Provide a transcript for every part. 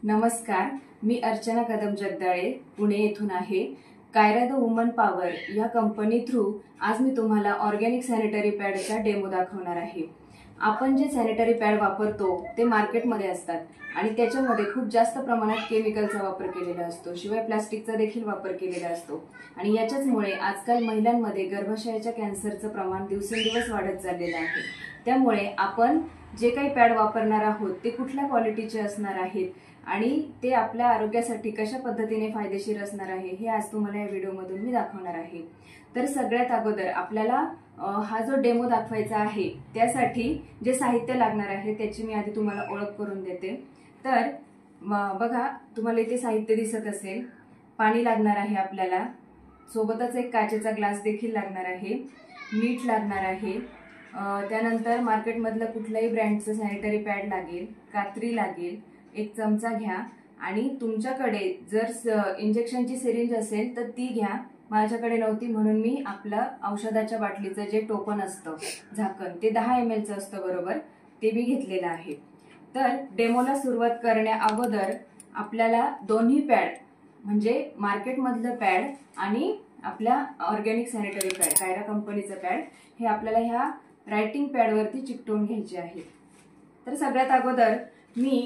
नमस्कार, मी अर्चना कदम जगदाळे पुणे येथून आहे। कायरा द वुमन पॉवर या कंपनी थ्रू आज मी तुम्हाला ऑर्गॅनिक सॅनिटरी पॅडचा डेमो दाखवणार आहे। आपण जे सॅनिटरी पॅड वापरतो ते मार्केटमध्ये असतात आणि त्याच्यामध्ये खूप जास्त प्रमाणात केमिकलचा वापर केलेला असतो, शिवाय प्लास्टिकचा देखील वापर केलेला असतो आणि याच्याचमुळे आजकाल महिलांमध्ये गर्भाशयाच्या कॅन्सरचं प्रमाण दिवसेंदिवस वाढत चाललेलं आहे। त्यामुळे आपण जे काही पॅड वापरणार आहोत ते कुठल्या क्वालिटीचे असणार आहेत आणि ते आपल्या आरोग्यासाठी कशा पद्धतीने फायदेशीर असणार आहे हे आज तुम्हाला या व्हिडिओमधून मी दाखवणार आहे। तर सगळ्यात अगोदर आपल्याला हा जो डेमो दाखवायचा आहे त्यासाठी जे साहित्य लागणार आहे त्याची मी आधी तुम्हाला ओळख करून देते। तर बघा, तुम्हाला इथे साहित्य दिसत असेल। पाणी लागणार आहे आपल्याला, सोबतच एक काचेचा ग्लास देखील लागणार आहे, मीठ लागणार आहे, त्यानंतर मार्केटमधलं कुठल्याही ब्रँडचं सॅनिटरी पॅड लागेल, कात्री लागेल, एक चमचा घ्या आणि तुमच्याकडे जर इंजेक्शनची सिरिंज असेल तर ती घ्या। माझ्याकडे नव्हती म्हणून मी आपलं औषधाच्या बाटलीचं जे टोपण असतं झाकण ते 10 ml चं असतं बरोबर, ते मी घेतलेलं आहे। तर डेमोला सुरुवात करण्या अगोदर आपल्याला दोन्ही पॅड म्हणजे मार्केटमधलं पॅड आणि आपल्या ऑर्गॅनिक सॅनिटरी पॅड कायरा कंपनीचं पॅड हे आपल्याला ह्या रायटिंग पॅडवरती चिकटवून घ्यायचे आहे। तर सगळ्यात अगोदर मी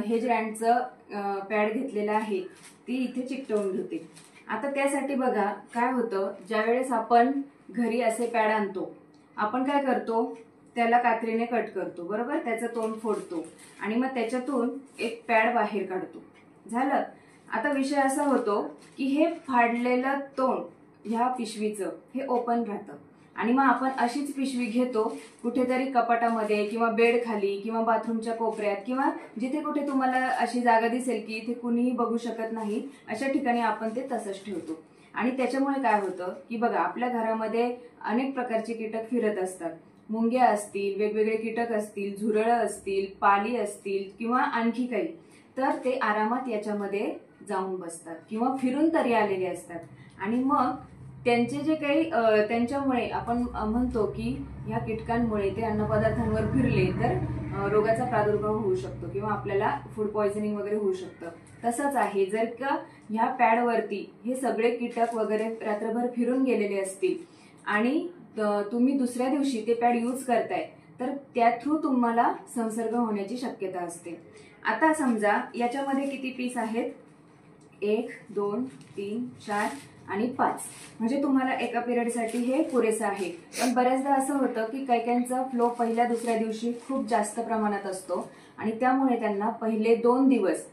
हे ब्रँडचं पॅड घेतलेलं आहे ती इथे चिकटवून घेते। आता त्यासाठी बघा काय होतं, ज्यावेळेस आपण घरी असे पॅड आणतो आपण काय करतो, त्याला कात्रीने कट करतो बरोबर, त्याचं तोंड फोडतो आणि मग त्याच्यातून एक पॅड बाहेर काढतो, झालं। आता विषय असा होतो की हे फाडलेलं तोंड ह्या पिशवीचं हे ओपन राहतं आणि मग आपण अशीच पिशवी घेतो कुठेतरी कपाटामध्ये किंवा बेड खाली किंवा बाथरूमच्या कोपऱ्यात किंवा जिथे कुठे तुम्हाला अशी जागा दिसेल की इथे कुणीही बघू शकत नाही अशा ठिकाणी आपण ते तसंच ठेवतो। आणि त्याच्यामुळे काय होतं की बघा, आपल्या घरामध्ये अनेक प्रकारचे कीटक फिरत असतात, मुंग्या असतील, वेगवेगळे कीटक असतील, झुरळं असतील, पाली असतील किंवा आणखी काही, तर ते आरामात याच्यामध्ये जाऊन बसतात किंवा फिरून तरी आलेले असतात आणि मग त्यांचे जे काही त्यांच्यामुळे आपण म्हणतो की ह्या कीटकांमुळे ते अन्नपदार्थांवर फिरले तर रोगाचा प्रादुर्भाव होऊ शकतो किंवा आपल्याला फूड पॉइझनिंग वगैरे होऊ शकतं। तसंच आहे, जर का ह्या पॅडवरती हे सगळे कीटक वगैरे रात्रभर फिरून गेलेले असतील आणि तुम्ही दुसऱ्या दिवशी ते पॅड यूज करताय तर त्या थ्रू तुम्हाला संसर्ग होण्याची शक्यता असते। आता समजा याच्यामध्ये किती पीस आहेत, 1 2 3 4 आणि 5, म्हणजे तुम्हाला एका पिरियडसाठी हे पुरेसं आहे। पण बऱ्याचदा असं होतं की काही फ्लो पहिल्या दुसऱ्या दिवशी खूप जास्त प्रमाणात असतो आणि त्यामुळे त्यांना पहिले 2 दिवस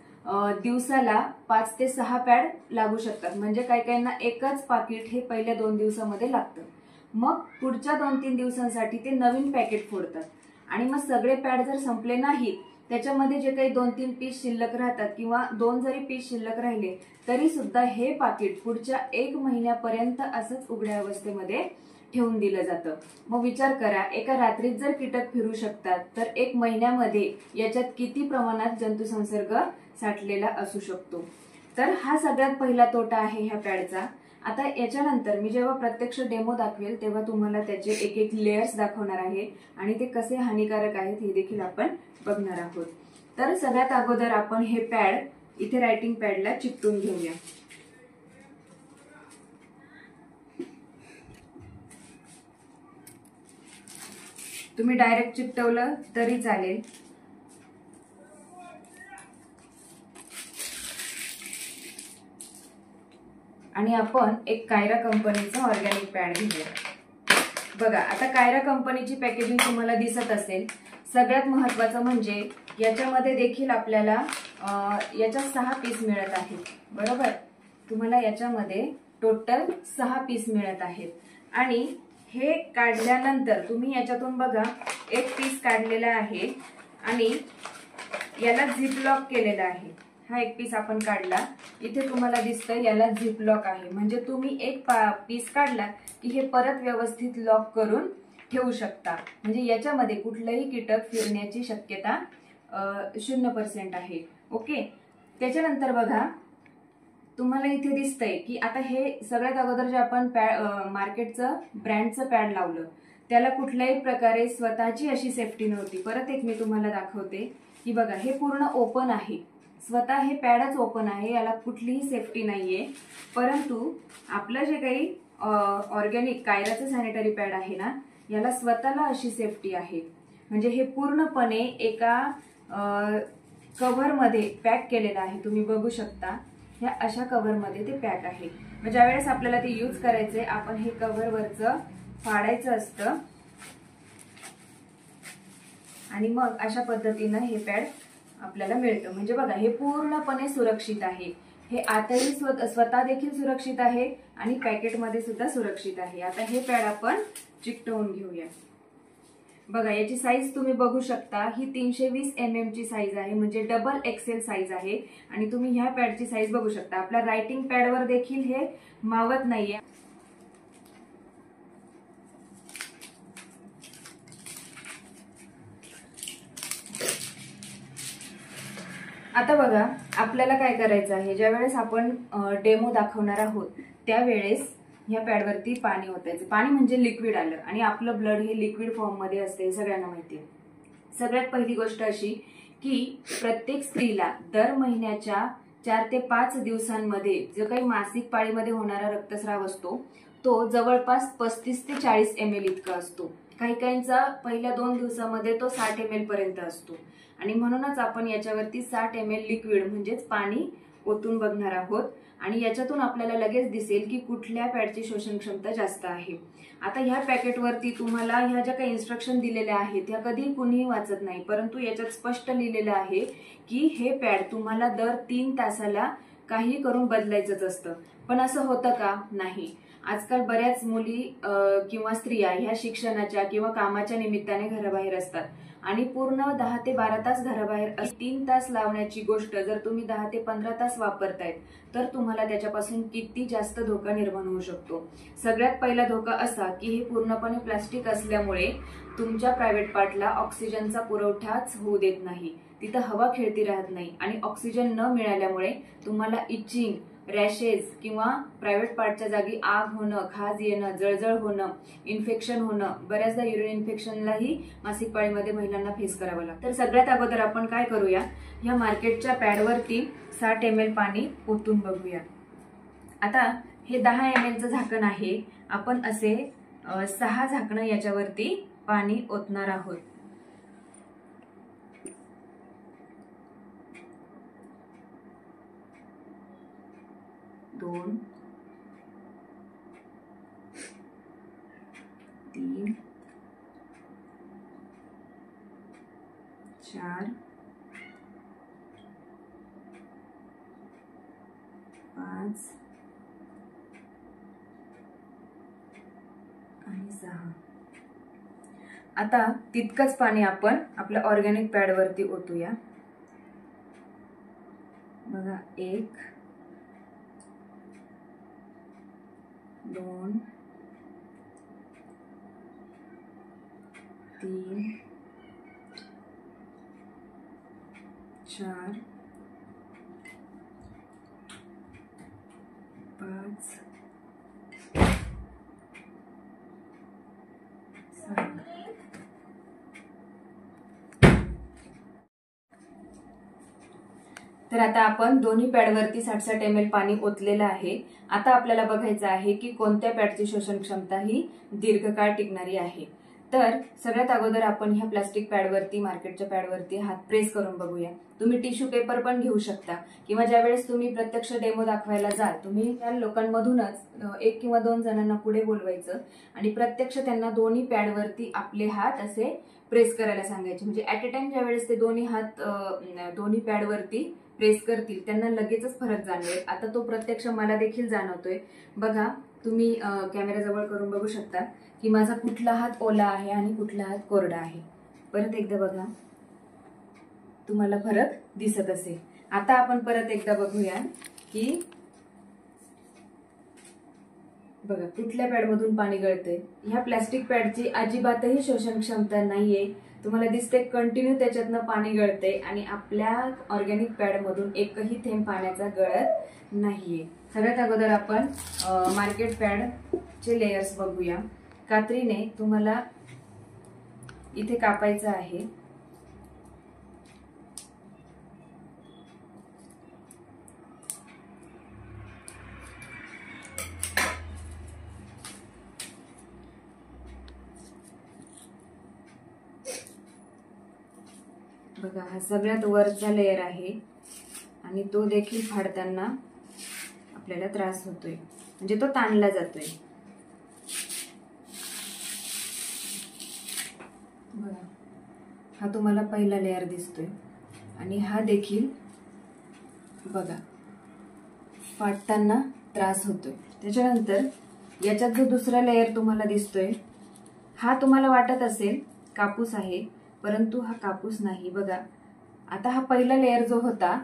दिवसाला 5 ते 6 पॅड लागू शकतात, म्हणजे काहींना एकच पाकिट हे पहिल्या 2 दिवसामध्ये लागतं। मग पुढच्या 2-3 दिवसांसाठी ते नवीन पॅकेट फोडतात आणि मग सगळे पॅड जर संपले नाहीत, त्याच्यामध्ये जे काही 2-3 पीस शिल्लक राहतात किंवा 2 जरी पीस शिल्लक राहिले तरी सुद्धा हे पाकिट पुढच्या 1 महिन्यापर्यंत असंच उघड्या अवस्थेमध्ये ठेवून दिलं जातं। मग विचार करा, एका रात्रीत जर कीटक फिरू शकतात तर 1 महिन्यामध्ये याच्यात किती प्रमाणात जंतुसंसर्ग साठलेला असू शकतो। तर हा सगळ्यात पहिला तोटा आहे ह्या पॅडचा। आता याच्यानंतर मी जेव्हा प्रत्यक्ष डेमो दाखवेल तेव्हा तुम्हाला त्याचे एक एक लेयर्स दाखवणार आहे आणि ते कसे हानिकारक आहेत हे देखील आपण बघणार आहोत। तर सगळ्यात अगोदर आपण हे पॅड इथे रायटिंग पॅडला चिकटून घेऊया। तुम्ही डायरेक्ट चिकटवलं तरी चालेल। आणि आपण एक कायरा कंपनीचं ऑर्गॅनिक पॅड घेऊया। बघा, आता कायरा कंपनीची पॅकेजिंग तुम्हाला दिसत असेल। सगळ्यात महत्त्वाचं म्हणजे याच्यामध्ये देखील आपल्याला याच्या 6 पीस मिळत आहेत बरोबर, तुम्हाला याच्यामध्ये टोटल 6 पीस मिळत आहेत आणि हे काढल्यानंतर तुम्ही याच्यातून बघा एक पीस काढलेला आहे आणि याला झिप लॉक केलेला आहे। हा एक पीस आपण काढला, इथे तुम्हाला दिसतंय याला झिप लॉक आहे, म्हणजे तुम्ही एक पीस काढला की हे परत व्यवस्थित लॉक करून ठेवू शकता, म्हणजे याच्यामध्ये कुठलंही कीटक फिरण्याची शक्यता 0% आहे। ओके, त्याच्यानंतर बघा तुम्हाला इथे दिसतंय की आता हे सगळ्यात अगोदर जे आपण मार्केटचं ब्रँडचं पॅड लावलं त्याला कुठल्याही प्रकारे स्वतःची अशी सेफ्टी नव्हती। परत एक मी तुम्हाला दाखवते की बघा हे पूर्ण ओपन आहे, स्वतः हे पॅडच ओपन आहे, याला कुठलीही सेफ्टी नाहीये. परंतु आपलं जे काही ऑर्गॅनिक कायराचं सॅनिटरी पॅड आहे ना, याला स्वतःला अशी सेफ्टी आहे. म्हणजे हे पूर्णपणे एका कव्हरमध्ये पॅक केलेलं आहे. तुम्ही बघू शकता, ह्या अशा कव्हरमध्ये ते पॅक आहे. मग ज्यावेळेस आपल्याला ते यूज करायचंय, आपण हे कव्हरवरचं फाडायचं असतं आणि मग अशा पद्धतीनं हे पॅड आपल्याला मिळतं. म्हणजे बघा, हे पूर्णपणे सुरक्षित आहे. हे आतही स्वतः देखील सुरक्षित आहे आणि पॅकेटमध्ये सुद्धा सुरक्षित आहे. आता हे पॅड आपण चिकटवून घेऊया. बघा, याची साईज तुम्ही बघू शकता, ही 320 mm ची साईज आहे, म्हणजे डबल एक्सेल साईज आहे. आणि तुम्ही ह्या पॅडची साईज बघू शकता. आपल्या रायटिंग पॅडवर देखील हे मावत नाहीये. आता बघा, आपल्याला काय करायचं आहे, ज्यावेळेस आपण डेमो दाखवणार आहोत त्यावेळेस ह्या पॅडवरती पाणी ओतायचं. पाणी म्हणजे लिक्विड आलं, आणि आपलं ब्लड हे लिक्विड फॉर्म मध्ये असते, सगळ्यांना माहिती आहे. सगळ्यात पहिली गोष्ट अशी की प्रत्येक स्त्रीला दर महिन्याच्या 4 ते 5 दिवसांमध्ये जो काही मासिक पाळीमध्ये होणारा रक्तस्राव असतो तो जवळपास 35 ते 40 ml इतका असतो. काही काहींचा पहिल्या 2 दिवसामध्ये तो 60 ml पर्यंत असतो. आणि म्हणूनच आपण याच्यावरती 60 ml लिक्विड म्हणजेच पाणी ओतून बघणार आहोत. आणि याच्यातून आपल्याला लगेच दिसेल की कुठल्या पॅडची शोषण क्षमता जास्त आहे. आता ह्या पॅकेटवरती तुम्हाला ह्या ज्या काही इन्स्ट्रक्शन दिलेल्या आहेत त्या कधी कुणीही वाचत नाही, परंतु याच्यात स्पष्ट लिहिलेलं आहे की हे पॅड तुम्हाला दर 3 तासाला काही करून बदलायचंच असतं. पण असं होतं का? नाही. आजकाल बऱ्याच मुली किंवा स्त्रिया ह्या शिक्षणाच्या किंवा कामाच्या निमित्ताने घराबाहेर असतात आणि पूर्ण 10 ते 12 तास घराबाहेर 3 तास लावण्याची गोष्ट जर तुम्ही 10 ते 15 तास वापरतायत तर तुम्हाला त्याच्यापासून किती जास्त धोका निर्माण होऊ शकतो. सगळ्यात पहिला धोका असा की हे पूर्णपणे प्लास्टिक असल्यामुळे तुमच्या प्रायव्हेट पार्टला ऑक्सिजनचा पुरवठाच होऊ देत नाही. तिथं हवा खेळती राहत नाही आणि ऑक्सिजन न मिळाल्यामुळे तुम्हाला इचिंग, रॅशेस किंवा प्रायव्हेट पार्टच्या जागी आग होणं, खाज येणं, जळजळ होणं, इन्फेक्शन होणं, बऱ्याचदा युरिन इन्फेक्शनलाही मासिक पाळीमध्ये महिलांना फेस करावं लागतं. तर सगळ्यात अगोदर आपण काय करूया, ह्या मार्केटच्या पॅडवरती 60 ml पाणी ओतून बघूया. आता हे 10 ml झाकण आहे. आपण असे 6 झाकणं याच्यावरती पाणी ओतणार आहोत. दोन, 3, 4, 5 आणि 6. आता तितकंच पाणी आपण आपल्या ऑर्गॅनिक पॅडवरती ओतूया. बघा, 1, 2, 3, 4, 5, 6. तर आता आपण दोन्ही पॅडवरती 60 ml पाणी ओतलेलं आहे. आता आपल्याला बघायचं आहे की कोणत्या पॅडची शोषण क्षमता ही दीर्घकाळ टिकणारी आहे. तर सगळ्यात अगोदर आपण ह्या प्लास्टिक पॅडवरती, मार्केटच्या पॅडवरती हात प्रेस करून बघूया. तुम्ही टिश्यू पेपर पण घेऊ शकता किंवा ज्यावेळेस तुम्ही प्रत्यक्ष डेमो दाखवायला जाल तुम्ही त्या लोकांमधूनच 1 किंवा 2 जणांना पुढे बोलवायचं आणि प्रत्यक्ष त्यांना दोन्ही पॅडवरती आपले हात असे प्रेस करायला सांगायचे. म्हणजे ऍट अ टाइम ज्यावेळेस ते दोन्ही हात दोन्ही पॅडवरती प्रेस करतील त्यांना लगेचच फरक जाणवेल. आता तो प्रत्यक्ष मला देखील जाणवतोय. बघा, तुम्ही कॅमेरा जवळ करून बघू शकता की माझा कुठला हात ओला आहे आणि कुठला हात कोरडा आहे. परत एकदा बघा, तुम्हाला फरक दिसत असेल. आता आपण परत एकदा बघूया की बघा कुठल्या पॅडमधून पाणी गळतंय. ह्या प्लास्टिक पॅडची अजिबातही शोषण क्षमता नाहीये. तुम्हाला दिसते कंटिन्यू त्याच्यातनं पाणी गळते आणि आपल्या ऑर्गॅनिक पॅडमधून एकही थेंब पाण्याचा गळत नाहीये. सगळ्यात अगोदर आपण मार्केट पॅडचे लेयर्स बघूया. कात्रीने तुम्हाला इथे कापायचं आहे. बघा हा सगळ्यात वरचा लेयर आहे आणि तो देखील फाडताना आपल्याला त्रास होतोय, म्हणजे तो ताणला जातोय। बघा हा तुम्हाला पहिला लेयर दिसतोय आणि हा देखील बघा फाटताना त्रास होतोय। त्याच्यानंतर याच्यात जो दुसरा लेयर तुम्हाला दिसतोय हा तुम्हाला वाटत असेल कापूस आहे, परंतु हा कापूस नाही। बघा आता हा पहिला लेयर जो होता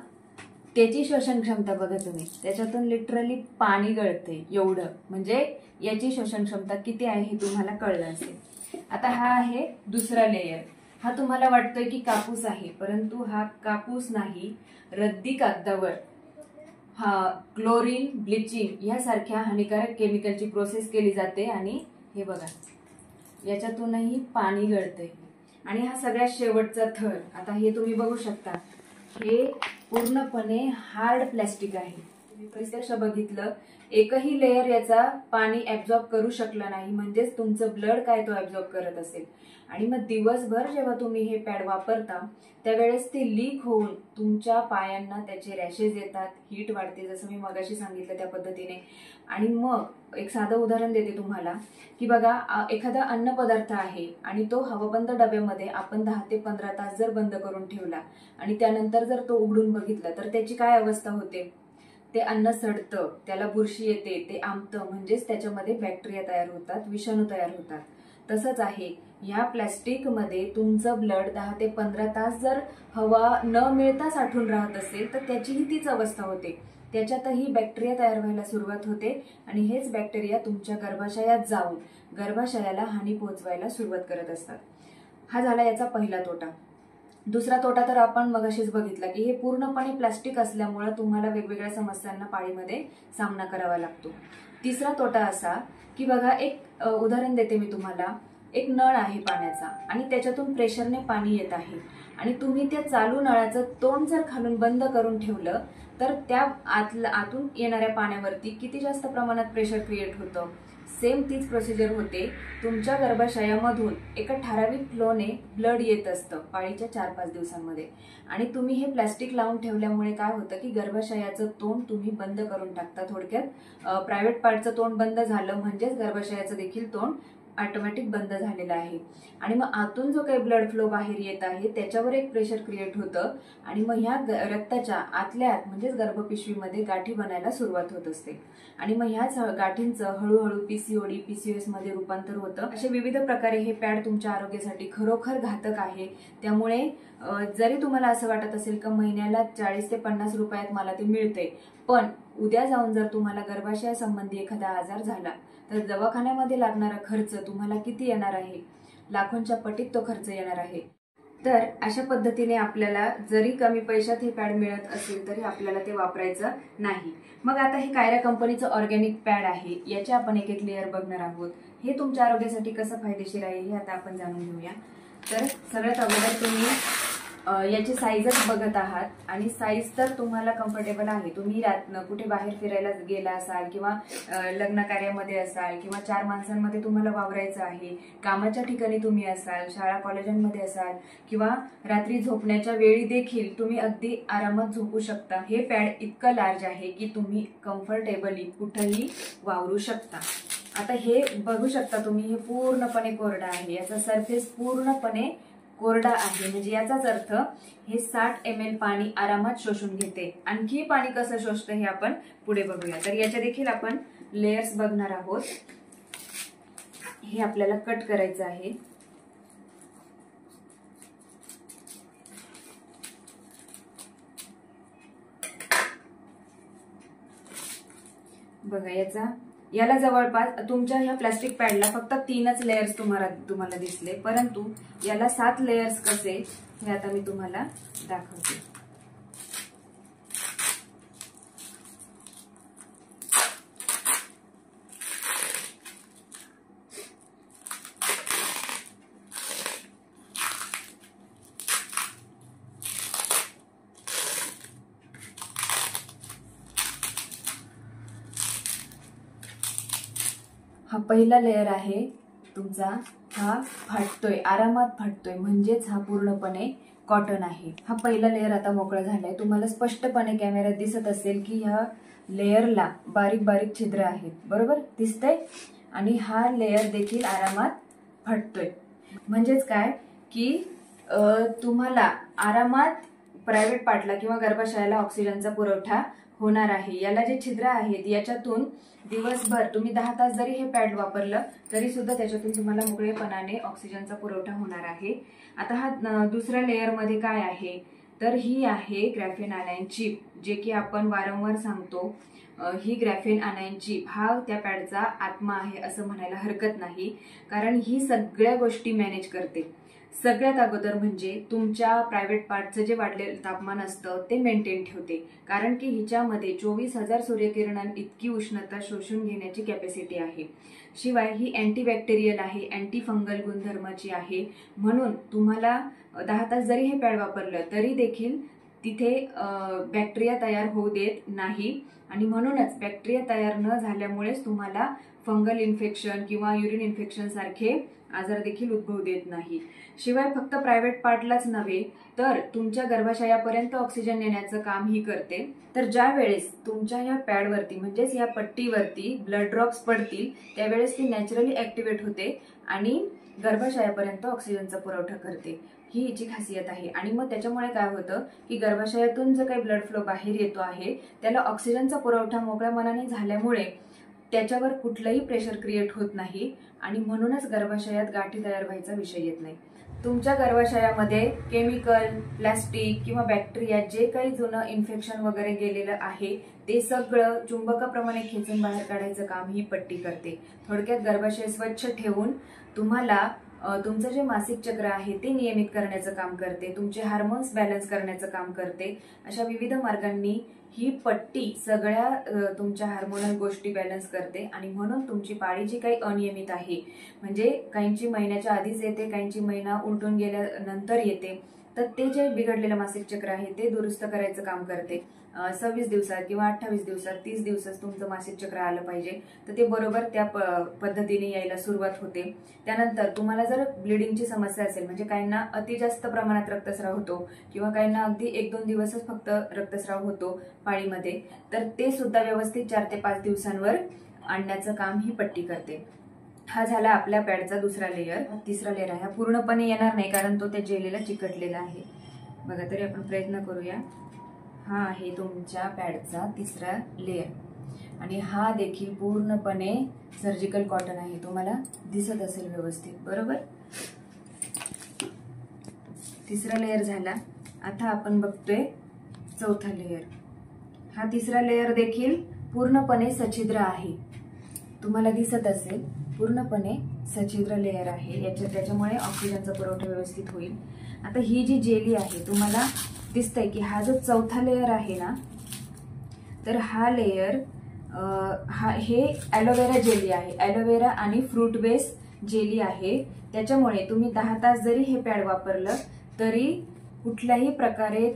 त्याची शोषण क्षमता बघा तुम्ही, त्याच्यातून लिटरली पाणी गळते एवढं, म्हणजे याची शोषण क्षमता किती आहे हे तुम्हाला कळलं असेल। आता हा आहे दुसरा लेयर, हा तुम्हाला वाटतोय की कापूस आहे, परंतु हा कापूस नाही। रद्दी कागदावर हा क्लोरीन, ब्लिचिंग यासारख्या हानिकारक केमिकलची प्रोसेस केली जाते आणि हे बघा याच्यातूनही पाणी गळतंय। आणि हा सगळ्यात शेवटचा थर, आता हे तुम्ही बघू शकता, हे पूर्णपणे हार्ड प्लास्टिक आहे। तुम्ही प्रत्यक्ष बघितलं एकही लेयर याचा पाणी ऍब्झॉर्ब करू शकला नाही, म्हणजेच तुमचं ब्लड काय तो ऍब्झॉर्ब करत असेल। आणि मग दिवसभर जेव्हा तुम्ही हे पॅड वापरता त्यावेळेस ते लीक होऊन तुमच्या पायांना त्याचे रॅशेस येतात, हीट वाढते, जसं मी मगाशी सांगितलं त्या पद्धतीने। आणि मग एक साधं उदाहरण देते तुम्हाला की बघा एखादा अन्न पदार्थ आहे आणि तो हवाबंद डब्यामध्ये आपण 10 ते 15 तास जर बंद करून ठेवला आणि त्यानंतर जर तो उघडून बघितला तर त्याची काय अवस्था होते, ते अन्न सडतं, त्याला बुरशी येते, ते आंबतं, म्हणजेच त्याच्यामध्ये बॅक्टेरिया तयार होतात, विषाणू तयार होतात। तसंच आहे या प्लास्टिक मध्ये तुमचं ब्लड 10 ते 15 तास जर हवा न मिळता साठून राहत असेल तर त्याचीही तीच अवस्था होते, त्याच्यातही बॅक्टेरिया तयार व्हायला सुरुवात होते आणि हेच बॅक्टेरिया तुमच्या गर्भाशयात जाऊन गर्भाशयाला हानी पोहोचवायला सुरुवात करत असतात। हा झाला याचा पहिला तोटा। दुसरा तोटा तर आपण मगाशीच बघितला की हे पूर्णपणे प्लास्टिक असल्यामुळे तुम्हाला वेगवेगळ्या समस्यांना पाळीमध्ये सामना करावा लागतो। तिसरा तोटा असा की बघा एक उदाहरण देते मी तुम्हाला, एक नळ आहे पाण्याचा आणि त्याच्यातून प्रेशरने पाणी येत आहे आणि तुम्ही त्या चालू नळाचं तोंड जर खालून बंद करून ठेवलं तर त्या आतून येणाऱ्या पाण्यावरती किती जास्त प्रमाणात प्रेशर क्रिएट होतं। सेम तीच प्रोसिजर होते, तुमच्या गर्भाशयामधून एका ठराविक फ्लोने ब्लड येत असतं पाळीच्या 4-5 दिवसांमध्ये आणि तुम्ही हे प्लास्टिक लावून ठेवल्यामुळे काय होतं की गर्भाशयाचं तोंड तुम्ही बंद करून टाकता। थोडक्यात प्रायव्हेट पार्टचं तोंड बंद झालं म्हणजेच गर्भाशयाचं देखील तोंड ऑटोमॅटिक बंद झालेला आहे आणि मग आतून जो काही ब्लड फ्लो बाहेर येत आहे त्याच्यावर एक प्रेशर क्रिएट होतं आणि मग ह्या रक्ताच्या आतल्या आत म्हणजेच गर्भपिशवीमध्ये गाठी बनायला सुरुवात होत असते आणि मग ह्याच गाठींचं हळूहळू पीसीओडी, पीसीओएस मध्ये रूपांतर होतं। असे विविध प्रकारे हे पॅड तुमच्या आरोग्यासाठी खरोखर घातक आहे। त्यामुळे जरी तुम्हाला असं वाटत असेल की महिन्याला 40 ते 50 रुपयात मला ते मिळते, पण उद्या जाऊन जर तुम्हाला गर्भाशय संबंधी एखादा आजार झाला तर दवाखान्यामध्ये लागणारा खर्च तुम्हाला किती येणार आहे, लाखोंच्या पटीत तो खर्च येणार आहे। तर अशा पद्धतीने आपल्याला जरी कमी पैशात हे पॅड मिळत असेल तरी आपल्याला ते वापरायचं नाही। मग आता हे कायरा कंपनीचं ऑर्गॅनिक पॅड आहे, याचे आपण एक एक लेअर बघणार आहोत। हे तुमच्या आरोग्यासाठी कसं फायदेशीर आहे हे आता आपण जाणून घेऊया। तर सगळ्यात अगोदर तुम्ही याची साईजच बघत आहात आणि साईज तर तुम्हाला कम्फर्टेबल आहे। तुम्ही कुठे बाहेर फिरायला गेला असाल किंवा लग्न कार्यामध्ये असाल किंवा 4 माणसांमध्ये तुम्हाला वावरायचं आहे, कामाच्या ठिकाणी तुम्ही असाल, शाळा कॉलेजांमध्ये असाल किंवा रात्री झोपण्याच्या वेळी देखील तुम्ही अगदी आरामात झोपू शकता। हे पॅड इतकं लार्ज आहे की तुम्ही कम्फर्टेबली कुठेही वावरू शकता। आता हे बघू शकता तुम्ही, हे पूर्णपणे कोरडा आहे, याचा सरफेस पूर्णपणे कोरडा आहे, म्हणजे याचाच अर्थ हे 60 ml पाणी आरामात शोषून घेते। आणखी पाणी कसं शोषतं हे आपण पुढे बघूया। तर याच्या देखील आपण लेयर्स बघणार आहोत। हे आपल्याला कट करायचं आहे। बघा याला जवळपास तुमच्या ह्या प्लास्टिक पॅडला फक्त 3च लेयर्स तुम्हाला दिसले, परंतु याला 7 लेयर्स कसे हे आता मी तुम्हाला दाखवते। हा पहिला लेयर आहे तुमचा, हा फाटतोय, आरामात फाटतोय, म्हणजेच हा पूर्णपणे कॉटन आहे। हा पहिला लेअर आता मोकळा झालाय। तुम्हाला स्पष्टपणे कॅमेऱ्यात दिसत असेल की ह्या लेअरला बारीक बारीक छिद्र आहेत, बरोबर दिसतंय। आणि हा लेअर देखील आरामात फाटतोय। म्हणजेच काय की तुम्हाला आरामात प्रायव्हेट पार्टला किंवा गर्भाशयाला ऑक्सिजनचा पुरवठा होणार आहे। याला जे छिद्र आहेत याच्यातून दिवसभर तुम्ही 10 तास जरी हे पॅड वापरलं तरी सुद्धा त्याच्यातून तुम्हाला मोकळेपणाने ऑक्सिजनचा पुरवठा होणार आहे। आता हा दुसऱ्या लेअर मध्ये काय आहे तर ही आहे ग्रॅफेन आनायन चिप, जे की आपण वारंवार सांगतो। ही ग्रॅफेन आनायन चिप हा त्या पॅडचा आत्मा आहे असं म्हणायला हरकत नाही, कारण ही सगळ्या गोष्टी मॅनेज करते। सगळ्यात अगोदर म्हणजे तुमच्या प्रायव्हेट पार्टचं जे वाढलेलं तापमान असतं ते मेंटेन ठेवते, कारण की हिच्यामध्ये 24,000 सूर्यकिरण इतकी उष्णता शोषून घेण्याची कॅपॅसिटी आहे। शिवाय ही अँटीबॅक्टेरियल आहे, अँटी फंगल गुणधर्माची आहे, म्हणून तुम्हाला 10 तास जरी हे पॅड वापरलं तरी देखील तिथे बॅक्टेरिया तयार होऊ देत नाही। आणि म्हणूनच बॅक्टेरिया तयार न झाल्यामुळेच तुम्हाला फंगल इन्फेक्शन किंवा युरिन इन्फेक्शन सारखे आजार देखील उद्भवू देत नाही। शिवाय फक्त प्रायव्हेट पार्टलाच नव्हे तर तुमच्या गर्भाशयापर्यंत ऑक्सिजन नेण्याचं काम ही करते। तर ज्या वेळेस तुमच्या या पॅडवरती म्हणजेच या पट्टीवरती ब्लड ड्रॉप्स पडतील त्यावेळेस ती नॅचरली ऍक्टिव्हेट होते आणि गर्भाशयापर्यंत ऑक्सिजनचा पुरवठा करते। ही हिची खासियत आहे। आणि मग त्याच्यामुळे काय होतं की गर्भाशयातून जो काही ब्लड फ्लो बाहेर येतो आहे त्याला ऑक्सिजनचा पुरवठा मोकळ्या मनाने झाल्यामुळे त्याच्यावर कुठलंही प्रेशर क्रिएट होत नाही आणि म्हणूनच गर्भाशयात गाठी तयार व्हायचा विषय येत नाही। तुमच्या गर्भाशयामध्ये केमिकल, प्लास्टिक किंवा बॅक्टेरिया जे काही जुनं इन्फेक्शन वगैरे गेलेलं आहे ते सगळं चुंबकाप्रमाणे खेचून बाहेर काढायचं काम ही पट्टी करते। थोडक्यात गर्भाशय स्वच्छ ठेवून तुम्हाला तुमचं जे मासिक चक्र आहे ते नियमित करण्याचं काम करते, तुमचे हार्मोन्स बॅलन्स करण्याचं काम करते। अशा विविध मार्गांनी ही पट्टी सगळ्या तुमच्या हार्मोनल गोष्टी बॅलन्स करते आणि म्हणून तुमची पाळी जी काही अनियमित आहे, म्हणजे काहींची महिन्याच्या आधीच येते, काहींची महिना उलटून गेल्यानंतर येते, तर ते जे बिघडलेलं मासिक चक्र आहे ते दुरुस्त करायचं काम करते। 26 दिवसात किंवा 28 दिवसात 30 दिवसात तुमचं मासिक चक्र आलं पाहिजे, तर ते बरोबर त्या पद्धतीने यायला सुरुवात होते। त्यानंतर तुम्हाला जर ब्लिडिंगची समस्या असेल, म्हणजे काहींना अति जास्त प्रमाणात रक्तस्राव होतो किंवा काहींना अगदी 1-2 दिवसच फक्त रक्तस्राव होतो पाळीमध्ये, तर ते सुद्धा व्यवस्थित 4 ते 5 दिवसांवर आणण्याचं काम ही पट्टी करते। हा झाला आपल्या पॅडचा दुसरा लेअर। तिसरा लेअर आहे, हा पूर्णपणे येणार नाही कारण तो त्या जेलीला चिकटलेला आहे। बघा तरी आपण प्रयत्न करूया। हा आहे तुमच्या पॅडचा तिसरा लेअर आणि हा देखील पूर्णपणे सर्जिकल कॉटन आहे। तुम्हाला दिसत असेल व्यवस्थित, बरोबर। तिसरा लेअर झाला। आता आपण बघतोय चौथा लेअर। हा तिसरा लेअर देखील पूर्णपणे सछिद्र आहे, तुम्हाला दिसत असेल पूर्णपणे सछिद्र लेअर आहे। त्याच्यामुळे ऑक्सिजनचा पुरवठा व्यवस्थित होईल। आता ही जी जेली आहे तुम्हाला दिसतंय की हा जो चौथा लेअर आहे ना, तर हा लेअर हे ॲलोवेरा जेली आहे। ॲलोवेरा आणि फ्रूट बेस जेली आहे। त्याच्यामुळे तुम्ही 10 तास जरी हे पॅड वापरलं तरी कुठल्याही प्रकारे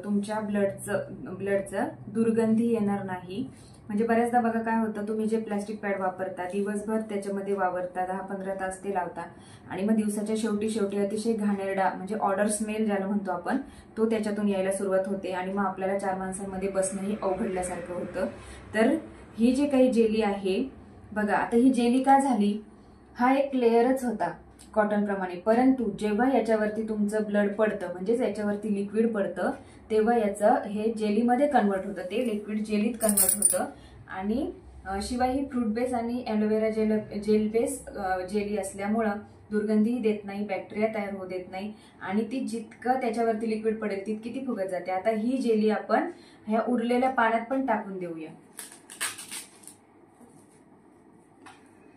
तुमच्या ब्लडचं दुर्गंधी येणार नाही। म्हणजे बऱ्याचदा बघा काय होतं, तुम्ही जे प्लास्टिक पॅड वापरता दिवसभर त्याच्यामध्ये वावरता, 10-15 तास ते लावता आणि मग दिवसाच्या शेवटी अतिशय घाणेरडा म्हणजे ऑर्डर स्मेल ज्याला म्हणतो आपण, तो त्याच्यातून यायला सुरुवात होते आणि मग आपल्याला 4 माणसांमध्ये बसणंही अवघडल्यासारखं होतं। तर ही जी काही जेली आहे बघा, आता ही जेली का झाली, हा एक लेअरच होता कॉटन प्रमाणे, परंतु जेव्हा याच्यावरती तुमचं ब्लड पडतं म्हणजेच याच्यावरती लिक्विड पडतं तेव्हा याचं हे जेलीमध्ये कन्वर्ट होतं, ते लिक्विड जेलीत कन्वर्ट होतं। आणि शिवाय ही फ्रूट बेस आणि ॲलोवेरा जेल बेस जेली असल्यामुळं दुर्गंधीही देत नाही, बॅक्टेरिया तयार होऊ देत नाही आणि ती जितकं त्याच्यावरती लिक्विड पडेल तितकी ती फुगत जाते। आता ही जेली आपण ह्या उरलेल्या पाण्यात पण टाकून देऊया।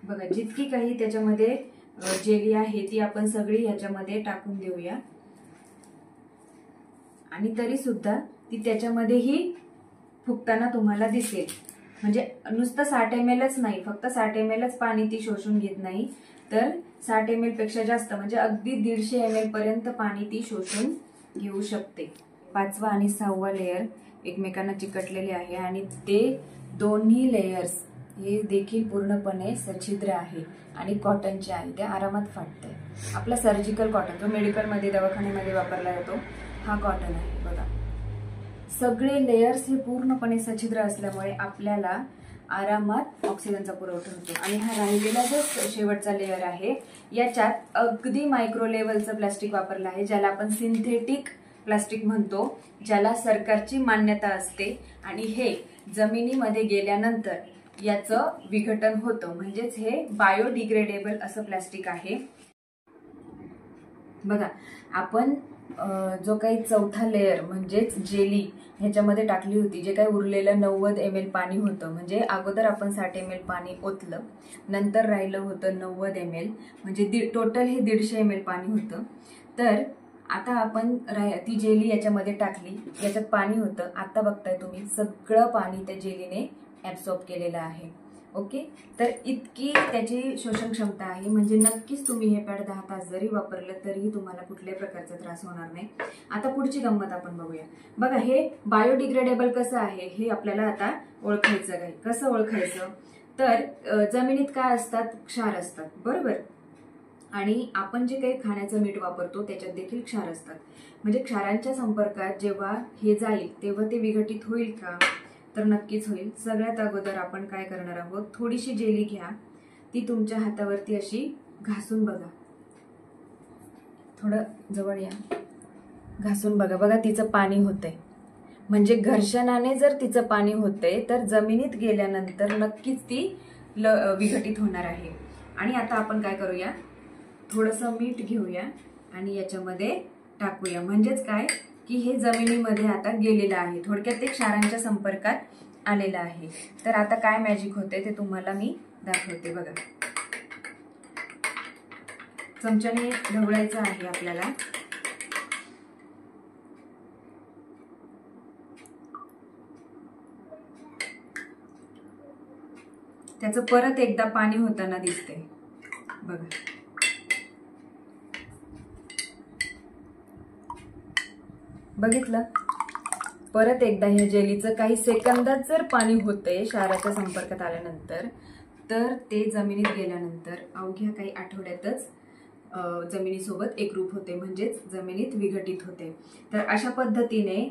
बघा जितकी काही त्याच्यामध्ये जेली आहे ती आपण सगळी ह्याच्यामध्ये टाकून देऊया आणि तरी सुद्धा ती त्याच्यामध्येही फुगताना तुम्हाला दिसेल। म्हणजे नुसतं 60 ml नाही, फक्त 60 ml पाणी ती शोषून घेत नाही, तर 60 ml पेक्षा जास्त म्हणजे अगदी 150 ml पर्यंत पाणी ती शोषून घेऊ शकते। 5वा आणि 6वा लेअर एकमेकांना चिकटलेले आहे आणि ते दोन्ही लेयर्स हे देखील पूर्णपणे सच्छिद्र आहे आणि कॉटनचे आहे, ते आरामात फाटते. आपला सर्जिकल कॉटन जो मेडिकलमध्ये दवाखान्यामध्ये वापरला जातो हा कॉटन आहे. बघा सगळे लेयर्स हे पूर्णपणे सच्छिद्र असल्यामुळे आपल्याला आरामात ऑक्सिजनचा पुरवठा होतो. आणि हा राहिलेला जो शेवटचा लेयर आहे याच्यात अगदी मायक्रो लेवलचं प्लास्टिक वापरलं आहे, ज्याला आपण सिंथेटिक प्लास्टिक म्हणतो, ज्याला सरकारची मान्यता असते. आणि हे जमिनीमध्ये गेल्यानंतर याचं विघटन होतं, म्हणजेच हे बायोडिग्रेडेबल असं प्लास्टिक आहे. बघा आपण जो काही चौथा लेयर म्हणजेच जेली ह्याच्यामध्ये टाकली होती, जे काही उरलेलं 90 ml पाणी होतं, म्हणजे अगोदर आपण 60 ml पाणी ओतलं, नंतर राहिलं होतं 90 ml, म्हणजे टोटल हे 150 ml पाणी होतं. तर आता आपण ती जेली याच्यामध्ये टाकली, याच्यात पाणी होतं, आता बघताय तुम्ही सगळं पाणी त्या जेलीने ऍब्सॉर्ब केलेलं आहे. ओके, तर इतकी त्याची शोषण क्षमता आहे, म्हणजे नक्कीच तुम्ही हे पॅड 10 तास जरी वापरलं तरीही तुम्हाला कुठल्याही प्रकारचा त्रास होणार नाही. आता पुढची गंमत आपण बघूया. बघा हे बायोडिग्रेडेबल कसं आहे हे आपल्याला आता ओळखायचं आहे. कसं ओळखायचं, तर जमिनीत काय असतात, क्षार असतात, बरोबर. आणि आपण जे काही खाण्याचं मीठ वापरतो त्याच्यात देखील क्षार असतात. म्हणजे क्षारांच्या संपर्कात जेव्हा हे जाईल तेव्हा ते विघटित होईल का, तर नक्कीच होईल. सगळ्यात अगोदर आपण काय करणार आहोत, थोडीशी जेली घ्या, ती तुमच्या हातावरती अशी घासून बघा, थोडं जवळ या, घासून बघा. बघा तिचं पाणी होतंय, म्हणजे घर्षणाने जर तिचं पाणी होतंय तर जमिनीत गेल्यानंतर नक्कीच ती विघटित होणार आहे. आणि आता आपण काय करूया, थोडंसं मीठ घेऊया आणि याच्यामध्ये टाकूया, म्हणजेच काय की हे जमिनीमध्ये आता गेलेलं आहे, थोडक्यात ते क्षारांच्या संपर्कात आलेलं आहे. तर आता काय मॅजिक होते ते तुम्हाला मी दाखवते. बघा चमच्याने ढवळायचं आहे आपल्याला. त्याचं परत एकदा पाणी होताना दिसतंय. बघा बघितलं, परत एकदा ह्या जेलीचं काही सेकंदात जर पाणी होतंय क्षाराच्या संपर्कात आल्यानंतर, तर ते जमिनीत गेल्यानंतर अवघ्या काही आठवड्यातच जमिनीसोबत एकरूप होते, म्हणजेच जमिनीत विघटित होते. तर अशा पद्धतीने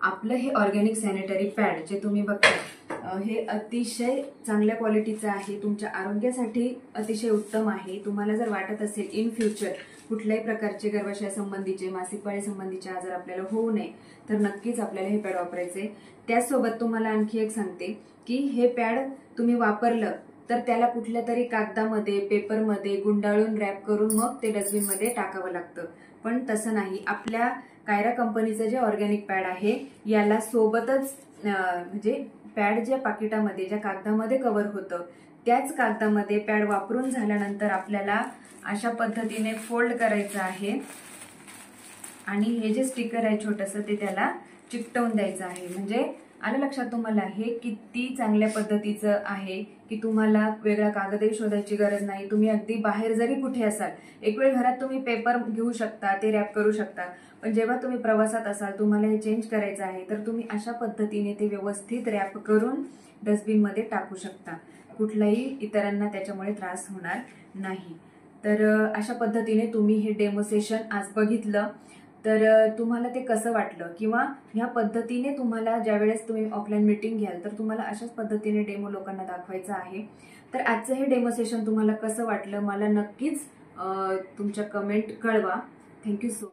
आपलं हे ऑर्गॅनिक सॅनिटरी पॅड जे तुम्ही बघता हे अतिशय चांगल्या क्वालिटीचं आहे, तुमच्या आरोग्यासाठी अतिशय उत्तम आहे. तुम्हाला जर वाटत असेल इन फ्युचर कुठल्याही प्रकारचे गर्भाशय संबंधीचे मासिक पाळी संबंधीचे आजार आपल्याला होऊ नये, तर नक्कीच आपल्याला हे पॅड वापरायचे. त्याचसोबत तुम्हाला आणखी एक सांगते की हे पॅड तुम्ही वापरलं तर त्याला कुठल्या तरी कागदामध्ये पेपरमध्ये गुंडाळून रॅप करून मग ते डस्टबिनमध्ये टाकावं लागतं. पण तसं नाही, आपल्या कायरा कंपनीचं जे ऑर्गॅनिक पॅड आहे याला सोबतच म्हणजे पॅड ज्या पाकिटामध्ये ज्या कागदामध्ये कव्हर होतं त्याच कागदामध्ये पॅड वापरून झाल्यानंतर आपल्याला अशा पद्धतीने फोल्ड करायचं आहे आणि हे जे स्टिकर आहे छोटंसं ते त्याला चिकटवून द्यायचं आहे. म्हणजे आलं लक्षात तुम्हाला हे किती चांगल्या पद्धतीचं आहे की तुम्हाला वेगळा कागदही शोधायची गरज नाही. तुम्ही अगदी बाहेर जरी कुठे असाल, एक वेळ घरात तुम्ही पेपर घेऊ शकता, ते रॅप करू शकता, पण जेव्हा तुम्ही प्रवासात असाल तुम्हाला हे चेंज करायचं आहे तर तुम्ही अशा पद्धतीने ते व्यवस्थित रॅप करून डस्टबिनमध्ये टाकू शकता. कुठलाही इतरांना त्याच्यामुळे त्रास होणार नाही. तर अशा पद्धतीने तुम्ही हे डेमो सेशन आज बघितलं, तर तुम्हाला ते कसं वाटलं, किंवा ह्या पद्धतीने तुम्हाला ज्यावेळेस तुम्ही ऑफलाईन मीटिंग घ्याल तर तुम्हाला अशाच पद्धतीने डेमो लोकांना दाखवायचं आहे. तर आजचं हे डेमो सेशन तुम्हाला कसं वाटलं मला नक्कीच तुमच्या कमेंट कळवा. Thank you so much.